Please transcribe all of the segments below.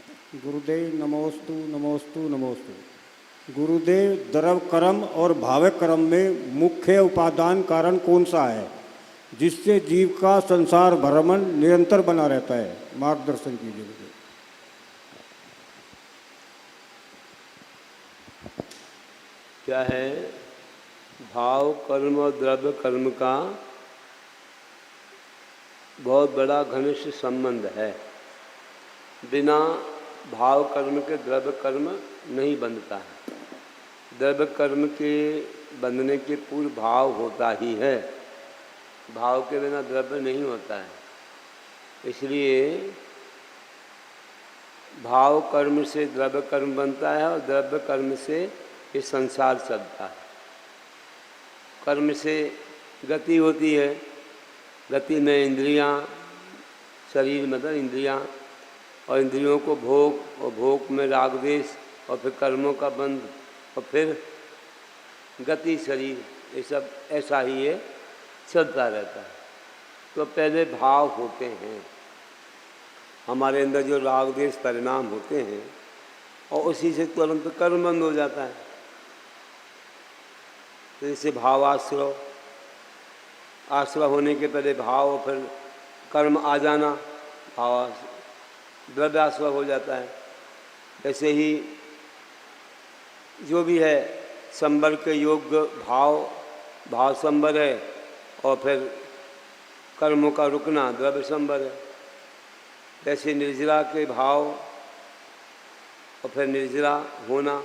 गुरुदेव नमोस्तु नमोस्तु नमोस्तु। गुरुदेव, द्रव्य कर्म और भाविक कर्म में मुख्य उपादान कारण कौन सा है जिससे जीव का संसार भ्रमण निरंतर बना रहता है? मार्गदर्शन कीजिए गुरुदेव। क्या है? भाव कर्म और द्रव्य कर्म का बहुत बड़ा घनिष्ठ संबंध है। बिना भाव कर्म के द्रव्य कर्म नहीं बनता है। द्रव्य कर्म के बनने के पूर्व भाव होता ही है। भाव के बिना द्रव्य नहीं होता है। इसलिए भाव कर्म से द्रव्य कर्म बनता है और द्रव्य कर्म से ये संसार चलता है। कर्म से गति होती है। गति में इंद्रियां, शरीर मतलब इंद्रियां, और इंद्रियों को भोग, और भोग में राग द्वेष, और फिर कर्मों का बंध, और फिर गति शरीर, ये सब ऐसा ही ये चलता रहता है। तो पहले भाव होते हैं हमारे अंदर, जो राग द्वेष परिणाम होते हैं, और उसी से तुरंत कर्म बंद हो जाता है। तो जैसे भावाश्रव, आश्रय होने के पहले भाव और फिर कर्म आ जाना, भाव द्रव्याश्रय हो जाता है। ऐसे ही जो भी है संबर के योग्य भाव संबर है, और फिर कर्मों का रुकना द्रव्य संबर है। जैसे निर्जरा के भाव और फिर निर्जरा होना,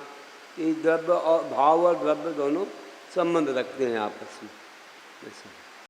ये द्रव्य और भाव और द्रव्य दोनों संबंध रखते हैं आपस में।